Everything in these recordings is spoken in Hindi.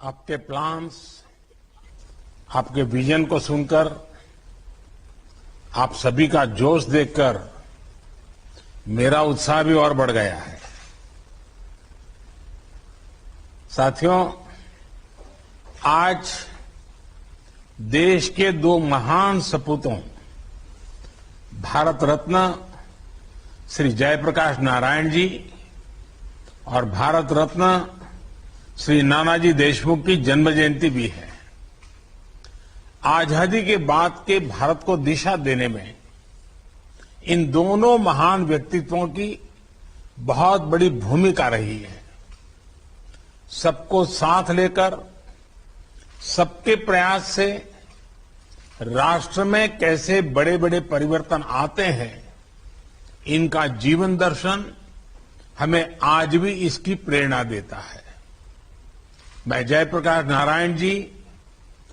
आपके प्लान्स, आपके विजन को सुनकर, आप सभी का जोश देखकर मेरा उत्साह भी और बढ़ गया है। साथियों, आज देश के दो महान सपूतों भारत रत्न श्री जयप्रकाश नारायण जी और भारत रत्न श्री नानाजी देशमुख की जन्म जयंती भी है। आजादी के बाद के भारत को दिशा देने में इन दोनों महान व्यक्तित्वों की बहुत बड़ी भूमिका रही है। सबको साथ लेकर, सबके प्रयास से राष्ट्र में कैसे बड़े बड़े परिवर्तन आते हैं, इनका जीवन दर्शन हमें आज भी इसकी प्रेरणा देता है। मैं जयप्रकाश नारायण जी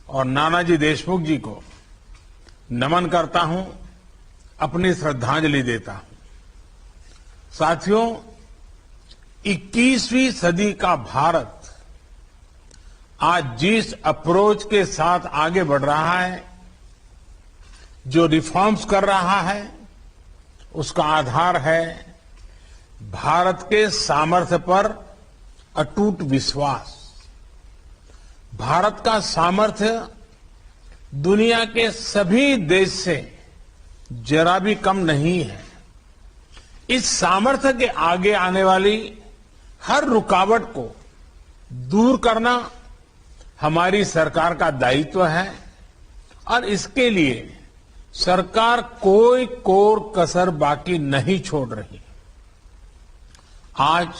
और नानाजी देशमुख जी को नमन करता हूं, अपनी श्रद्धांजलि देता हूं। साथियों, 21वीं सदी का भारत आज जिस अप्रोच के साथ आगे बढ़ रहा है, जो रिफॉर्म्स कर रहा है, उसका आधार है भारत के सामर्थ्य पर अटूट विश्वास। भारत का सामर्थ्य दुनिया के सभी देश से जरा भी कम नहीं है। इस सामर्थ्य के आगे आने वाली हर रुकावट को दूर करना हमारी सरकार का दायित्व है और इसके लिए सरकार कोई कोर कसर बाकी नहीं छोड़ रही। आज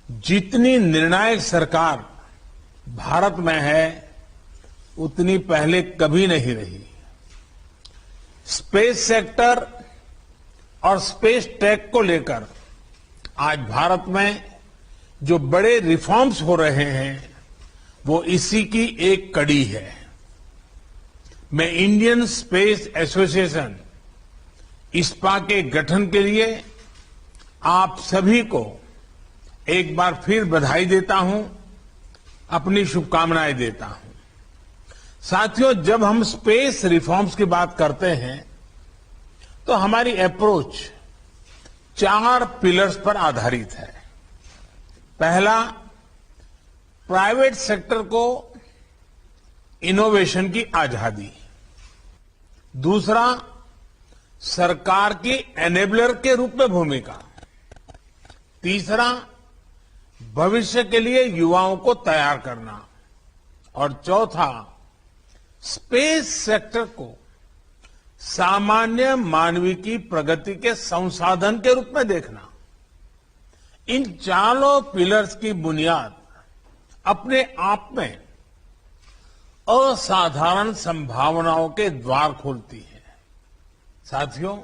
जितनी निर्णायक सरकार भारत में है, उतनी पहले कभी नहीं रही। स्पेस सेक्टर और स्पेस टेक को लेकर आज भारत में जो बड़े रिफॉर्म्स हो रहे हैं, वो इसी की एक कड़ी है। मैं इंडियन स्पेस एसोसिएशन इस्पा के गठन के लिए आप सभी को एक बार फिर बधाई देता हूं, अपनी शुभकामनाएं देता हूं। साथियों, जब हम स्पेस रिफॉर्म्स की बात करते हैं तो हमारी अप्रोच 4 पिलर्स पर आधारित है। पहला, प्राइवेट सेक्टर को इनोवेशन की आजादी। दूसरा, सरकार की एनेबलर के रूप में भूमिका। तीसरा, भविष्य के लिए युवाओं को तैयार करना। और चौथा, स्पेस सेक्टर को सामान्य मानवीय की प्रगति के संसाधन के रूप में देखना। इन चारों पिलर्स की बुनियाद अपने आप में असाधारण संभावनाओं के द्वार खोलती है। साथियों,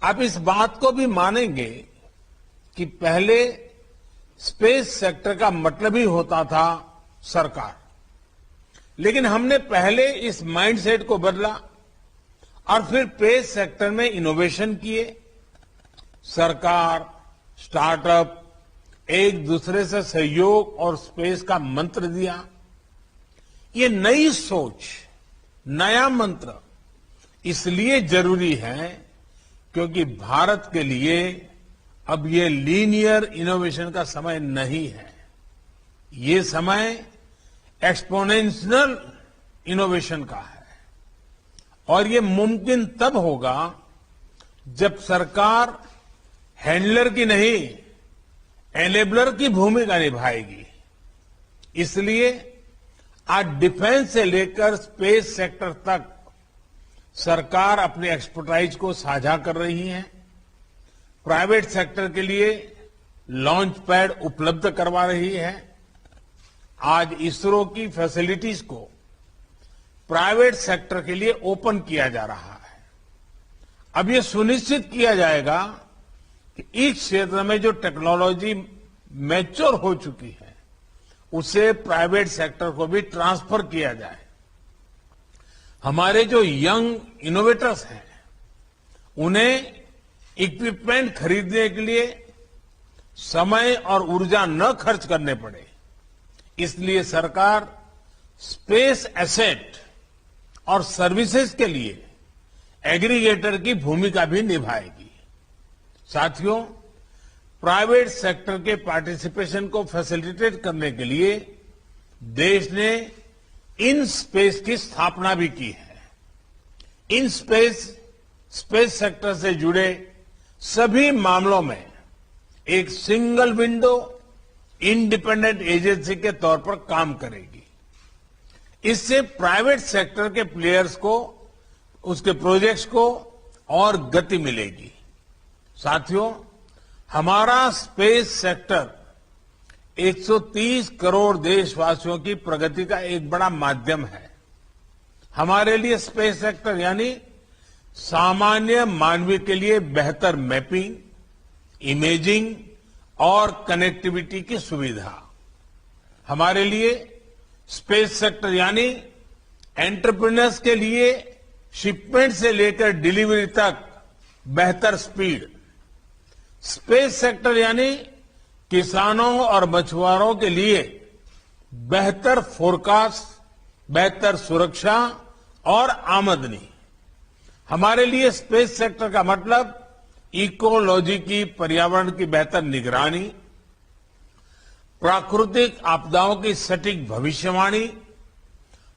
आप इस बात को भी मानेंगे कि पहले स्पेस सेक्टर का मतलब ही होता था सरकार, लेकिन हमने पहले इस माइंडसेट को बदला और फिर स्पेस सेक्टर में इनोवेशन किए। सरकार, स्टार्टअप एक दूसरे से सहयोग और स्पेस का मंत्र दिया। ये नई सोच, नया मंत्र इसलिए जरूरी है क्योंकि भारत के लिए अब ये लीनियर इनोवेशन का समय नहीं है। ये समय एक्सपोनेंशियल इनोवेशन का है और ये मुमकिन तब होगा जब सरकार हैंडलर की नहीं, एनेबलर की भूमिका निभाएगी। इसलिए आज डिफेंस से लेकर स्पेस सेक्टर तक सरकार अपने एक्सपर्टाइज को साझा कर रही है। प्राइवेट सेक्टर के लिए लॉन्च पैड उपलब्ध करवा रही है। आज इसरो की फैसिलिटीज को प्राइवेट सेक्टर के लिए ओपन किया जा रहा है। अब ये सुनिश्चित किया जाएगा कि इस क्षेत्र में जो टेक्नोलॉजी मैच्योर हो चुकी है, उसे प्राइवेट सेक्टर को भी ट्रांसफर किया जाए। हमारे जो यंग इनोवेटर्स हैं, उन्हें इक्विपमेंट खरीदने के लिए समय और ऊर्जा न खर्च करने पड़े, इसलिए सरकार स्पेस एसेट और सर्विसेज के लिए एग्रीगेटर की भूमिका भी निभाएगी। साथियों, प्राइवेट सेक्टर के पार्टिसिपेशन को फैसिलिटेट करने के लिए देश ने इन स्पेस की स्थापना भी की है। इन स्पेस सेक्टर से जुड़े सभी मामलों में एक सिंगल विंडो इंडिपेंडेंट एजेंसी के तौर पर काम करेगी। इससे प्राइवेट सेक्टर के प्लेयर्स को, उसके प्रोजेक्ट्स को और गति मिलेगी। साथियों, हमारा स्पेस सेक्टर 130 करोड़ देशवासियों की प्रगति का एक बड़ा माध्यम है। हमारे लिए स्पेस सेक्टर यानी सामान्य मानवीय के लिए बेहतर मैपिंग, इमेजिंग और कनेक्टिविटी की सुविधा। हमारे लिए स्पेस सेक्टर यानी एंटरप्रेन्योर्स के लिए शिपमेंट से लेकर डिलीवरी तक बेहतर स्पीड। स्पेस सेक्टर यानी किसानों और मछुआरों के लिए बेहतर फोरकास्ट, बेहतर सुरक्षा और आमदनी। हमारे लिए स्पेस सेक्टर का मतलब इकोलॉजी की, पर्यावरण की बेहतर निगरानी, प्राकृतिक आपदाओं की सटीक भविष्यवाणी,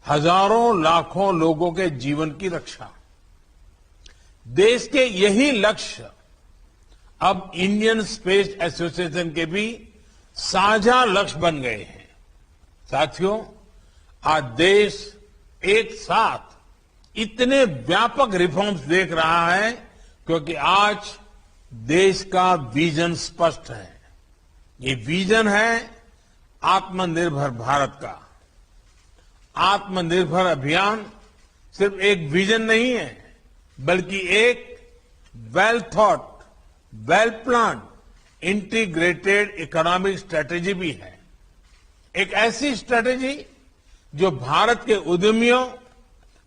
हजारों लाखों लोगों के जीवन की रक्षा। देश के यही लक्ष्य अब इंडियन स्पेस एसोसिएशन के भी साझा लक्ष्य बन गए हैं। साथियों, आज देश एक साथ इतने व्यापक रिफॉर्म्स देख रहा है क्योंकि आज देश का विजन स्पष्ट है। ये विजन है आत्मनिर्भर भारत का। आत्मनिर्भर अभियान सिर्फ एक विजन नहीं है, बल्कि एक well thought, well plan, integrated economic strategy भी है। एक ऐसी स्ट्रेटेजी जो भारत के उद्यमियों,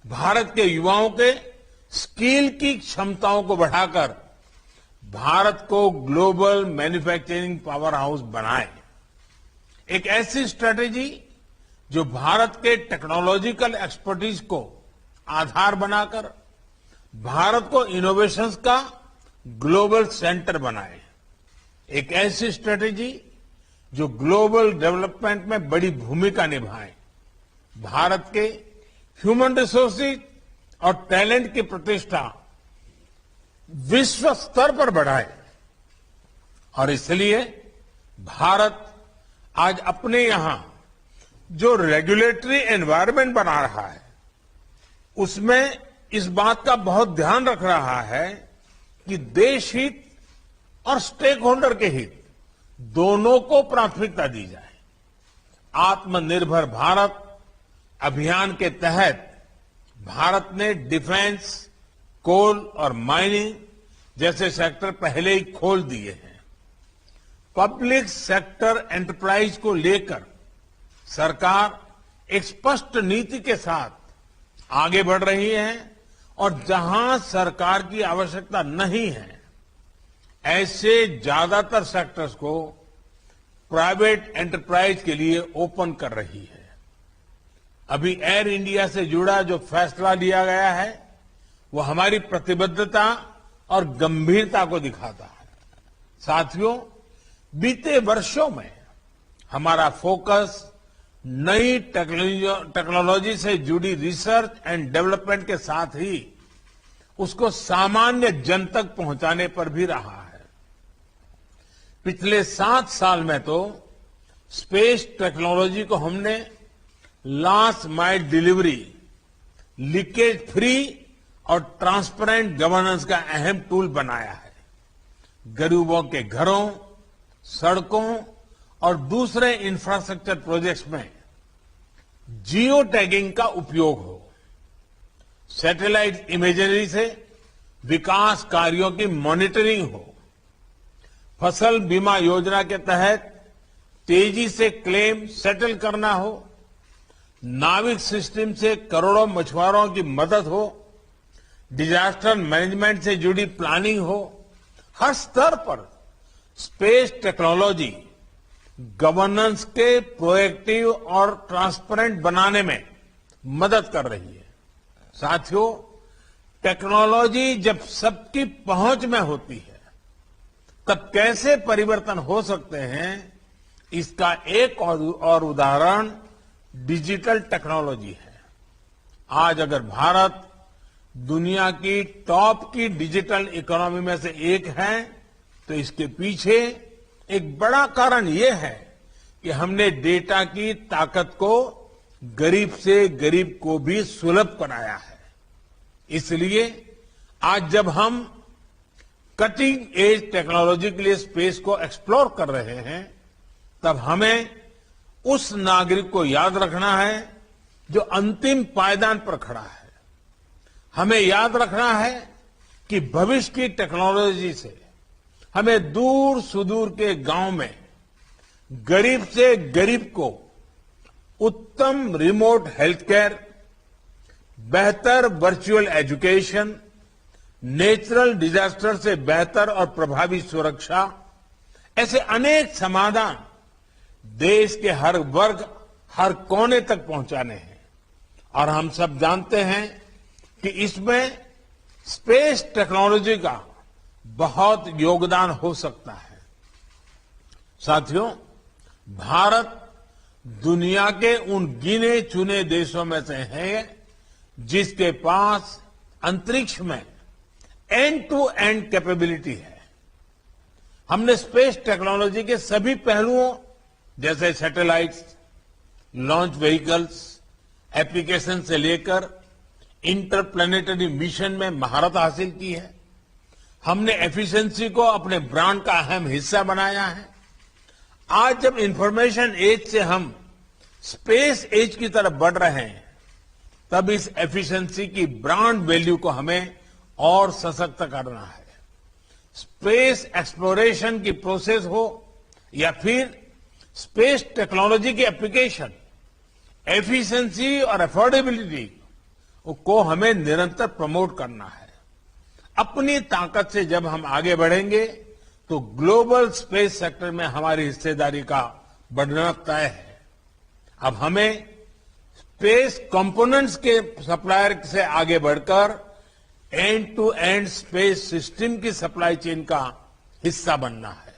भारत के युवाओं के स्किल की क्षमताओं को बढ़ाकर भारत को ग्लोबल मैन्युफैक्चरिंग पावर हाउस बनाए। एक ऐसी स्ट्रेटेजी जो भारत के टेक्नोलॉजिकल एक्सपर्टीज को आधार बनाकर भारत को इनोवेशंस का ग्लोबल सेंटर बनाए। एक ऐसी स्ट्रेटेजी जो ग्लोबल डेवलपमेंट में बड़ी भूमिका निभाए, भारत के ह्यूमन रिसोर्सेज और टैलेंट की प्रतिष्ठा विश्व स्तर पर बढ़ाए। और इसलिए भारत आज अपने यहां जो रेगुलेटरी एनवायरनमेंट बना रहा है, उसमें इस बात का बहुत ध्यान रख रहा है कि देश हित और स्टेक होल्डर के हित दोनों को प्राथमिकता दी जाए। आत्मनिर्भर भारत अभियान के तहत भारत ने डिफेंस, कोल और माइनिंग जैसे सेक्टर पहले ही खोल दिए हैं। पब्लिक सेक्टर एंटरप्राइज को लेकर सरकार एक स्पष्ट नीति के साथ आगे बढ़ रही है और जहां सरकार की आवश्यकता नहीं है, ऐसे ज्यादातर सेक्टर्स को प्राइवेट एंटरप्राइज के लिए ओपन कर रही है। अभी एयर इंडिया से जुड़ा जो फैसला लिया गया है, वो हमारी प्रतिबद्धता और गंभीरता को दिखाता है। साथियों, बीते वर्षों में हमारा फोकस नई टेक्नोलॉजी से जुड़ी रिसर्च एंड डेवलपमेंट के साथ ही उसको सामान्य जन तक पहुंचाने पर भी रहा है। पिछले 7 साल में तो स्पेस टेक्नोलॉजी को हमने last mile delivery, leakage free और ट्रांसपेरेंट गवर्नेंस का अहम टूल बनाया है। गरीबों के घरों, सड़कों और दूसरे इंफ्रास्ट्रक्चर प्रोजेक्ट्स में जियो टैगिंग का उपयोग हो, सैटेलाइट इमेजरी से विकास कार्यों की मॉनिटरिंग हो, फसल बीमा योजना के तहत तेजी से क्लेम सेटल करना हो, नाविक सिस्टम से करोड़ों मछुआरों की मदद हो, डिजास्टर मैनेजमेंट से जुड़ी प्लानिंग हो। हर स्तर पर स्पेस टेक्नोलॉजी गवर्नेंस के प्रोएक्टिव और ट्रांसपेरेंट बनाने में मदद कर रही है। साथियों, टेक्नोलॉजी जब सबकी पहुंच में होती है तब कैसे परिवर्तन हो सकते हैं, इसका एक और उदाहरण डिजिटल टेक्नोलॉजी है। आज अगर भारत दुनिया की टॉप की डिजिटल इकोनॉमी में से एक है तो इसके पीछे एक बड़ा कारण यह है कि हमने डेटा की ताकत को गरीब से गरीब को भी सुलभ बनाया है। इसलिए आज जब हम कटिंग एज टेक्नोलॉजी के लिए स्पेस को एक्सप्लोर कर रहे हैं तब हमें उस नागरिक को याद रखना है जो अंतिम पायदान पर खड़ा है। हमें याद रखना है कि भविष्य की टेक्नोलॉजी से हमें दूर सुदूर के गांव में गरीब से गरीब को उत्तम रिमोट हेल्थ केयर, बेहतर वर्चुअल एजुकेशन, नेचुरल डिजास्टर से बेहतर और प्रभावी सुरक्षा, ऐसे अनेक समाधान देश के हर वर्ग, हर कोने तक पहुंचाने हैं। और हम सब जानते हैं कि इसमें स्पेस टेक्नोलॉजी का बहुत योगदान हो सकता है। साथियों, भारत दुनिया के उन गिने चुने देशों में से है जिसके पास अंतरिक्ष में एंड टू एंड कैपेबिलिटी है। हमने स्पेस टेक्नोलॉजी के सभी पहलुओं जैसे सैटेलाइट्स, लॉन्च व्हीकल्स, एप्लीकेशन से लेकर इंटरप्लेनेटरी मिशन में महारत हासिल की है। हमने एफिशिएंसी को अपने ब्रांड का अहम हिस्सा बनाया है। आज जब इंफॉर्मेशन एज से हम स्पेस एज की तरफ बढ़ रहे हैं तब इस एफिशिएंसी की ब्रांड वैल्यू को हमें और सशक्त करना है। स्पेस एक्सप्लोरेशन की प्रोसेस हो या फिर स्पेस टेक्नोलॉजी की एप्लीकेशन, एफिशिएंसी और अफोर्डेबिलिटी को हमें निरंतर प्रमोट करना है। अपनी ताकत से जब हम आगे बढ़ेंगे तो ग्लोबल स्पेस सेक्टर में हमारी हिस्सेदारी का बढ़ना तय है। अब हमें स्पेस कंपोनेंट्स के सप्लायर से आगे बढ़कर end to end space system की सप्लाई चेन का हिस्सा बनना है।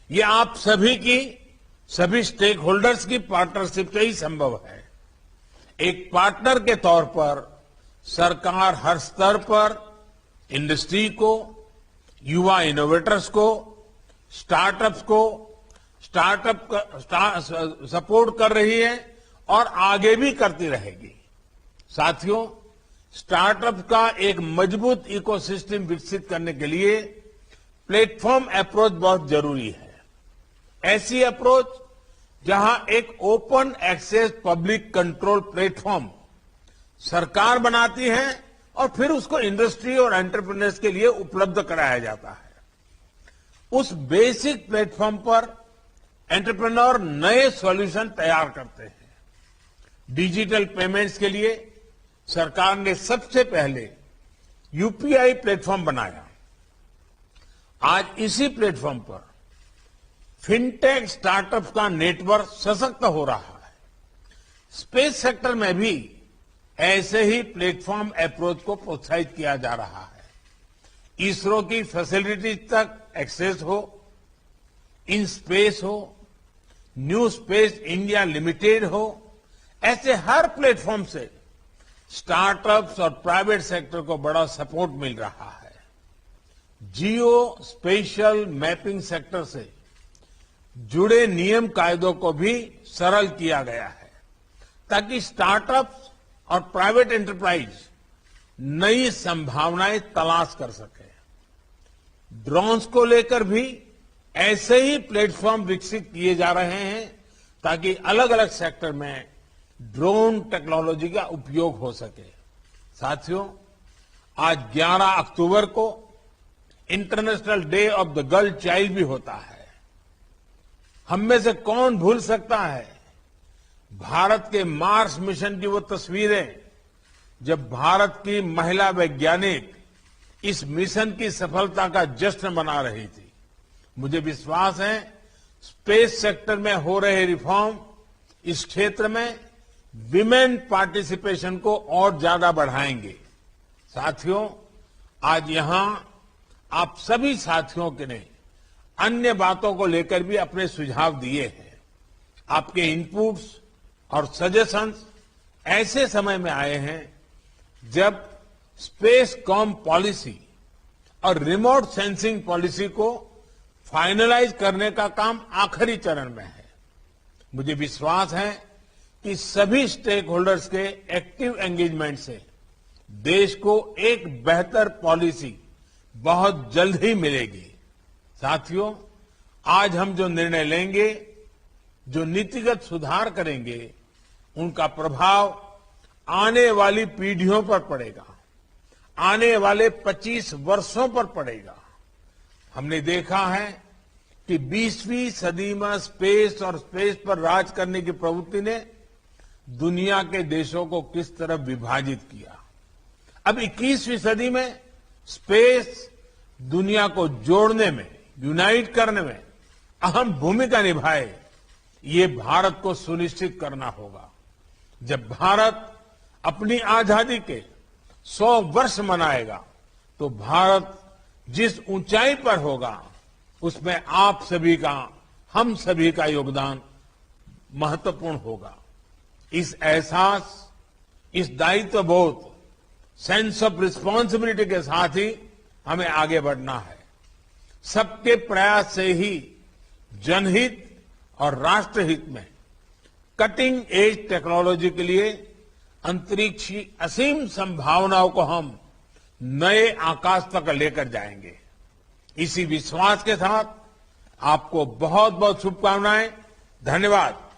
ये आप सभी की, सभी स्टेक होल्डर्स की पार्टनरशिप से ही संभव है। एक पार्टनर के तौर पर सरकार हर स्तर पर इंडस्ट्री को, युवा इनोवेटर्स को, स्टार्टअप्स को सपोर्ट कर रही है और आगे भी करती रहेगी। साथियों, स्टार्टअप का एक मजबूत इकोसिस्टम विकसित करने के लिए प्लेटफॉर्म अप्रोच बहुत जरूरी है। ऐसी अप्रोच जहां एक open access public control platform सरकार बनाती है और फिर उसको इंडस्ट्री और एंटरप्रेन्योर्स के लिए उपलब्ध कराया जाता है। उस बेसिक प्लेटफॉर्म पर एंटरप्रेन्योर नए सॉल्यूशन तैयार करते हैं। डिजिटल पेमेंट्स के लिए सरकार ने सबसे पहले यूपीआई प्लेटफॉर्म बनाया। आज इसी प्लेटफॉर्म पर फिनटेक स्टार्टअप का नेटवर्क सशक्त हो रहा है। स्पेस सेक्टर में भी ऐसे ही प्लेटफॉर्म अप्रोच को प्रोत्साहित किया जा रहा है। इसरो की फैसिलिटीज तक एक्सेस हो, इन स्पेस हो, न्यू स्पेस इंडिया लिमिटेड हो, ऐसे हर प्लेटफॉर्म से स्टार्टअप्स और प्राइवेट सेक्टर को बड़ा सपोर्ट मिल रहा है। जियो स्पेशल मैपिंग सेक्टर से जुड़े नियम कायदों को भी सरल किया गया है ताकि स्टार्टअप्स और प्राइवेट एंटरप्राइज नई संभावनाएं तलाश कर सके। ड्रोन्स को लेकर भी ऐसे ही प्लेटफॉर्म विकसित किए जा रहे हैं ताकि अलग अलग सेक्टर में ड्रोन टेक्नोलॉजी का उपयोग हो सके। साथियों, आज 11 अक्टूबर को international day of the girl child भी होता है। हम में से कौन भूल सकता है भारत के मार्स मिशन की वो तस्वीरें जब भारत की महिला वैज्ञानिक इस मिशन की सफलता का जश्न मना रही थी। मुझे विश्वास है स्पेस सेक्टर में हो रहे रिफॉर्म इस क्षेत्र में विमेन पार्टिसिपेशन को और ज्यादा बढ़ाएंगे। साथियों, आज यहां आप सभी साथियों के ने अन्य बातों को लेकर भी अपने सुझाव दिए हैं। आपके इनपुट्स और सजेशंस ऐसे समय में आए हैं जब स्पेस कॉम पॉलिसी और रिमोट सेंसिंग पॉलिसी को फाइनलाइज करने का काम आखिरी चरण में है। मुझे विश्वास है कि सभी स्टेक होल्डर्स के एक्टिव एंगेजमेंट से देश को एक बेहतर पॉलिसी बहुत जल्द ही मिलेगी। साथियों, आज हम जो निर्णय लेंगे, जो नीतिगत सुधार करेंगे, उनका प्रभाव आने वाली पीढ़ियों पर पड़ेगा, आने वाले 25 वर्षों पर पड़ेगा। हमने देखा है कि 20वीं सदी में स्पेस और स्पेस पर राज करने की प्रवृत्ति ने दुनिया के देशों को किस तरह विभाजित किया। अब 21वीं सदी में स्पेस दुनिया को जोड़ने में, यूनाइट करने में अहम भूमिका निभाए, ये भारत को सुनिश्चित करना होगा। जब भारत अपनी आजादी के 100 वर्ष मनाएगा तो भारत जिस ऊंचाई पर होगा उसमें आप सभी का, हम सभी का योगदान महत्वपूर्ण होगा। इस एहसास, इस दायित्व बोध, सेंस ऑफ रिस्पॉन्सिबिलिटी के साथ ही हमें आगे बढ़ना है। सबके प्रयास से ही जनहित और राष्ट्रहित में कटिंग एज टेक्नोलॉजी के लिए अंतरिक्ष की असीम संभावनाओं को हम नए आकाश तक लेकर जाएंगे। इसी विश्वास के साथ आपको बहुत बहुत शुभकामनाएं। धन्यवाद।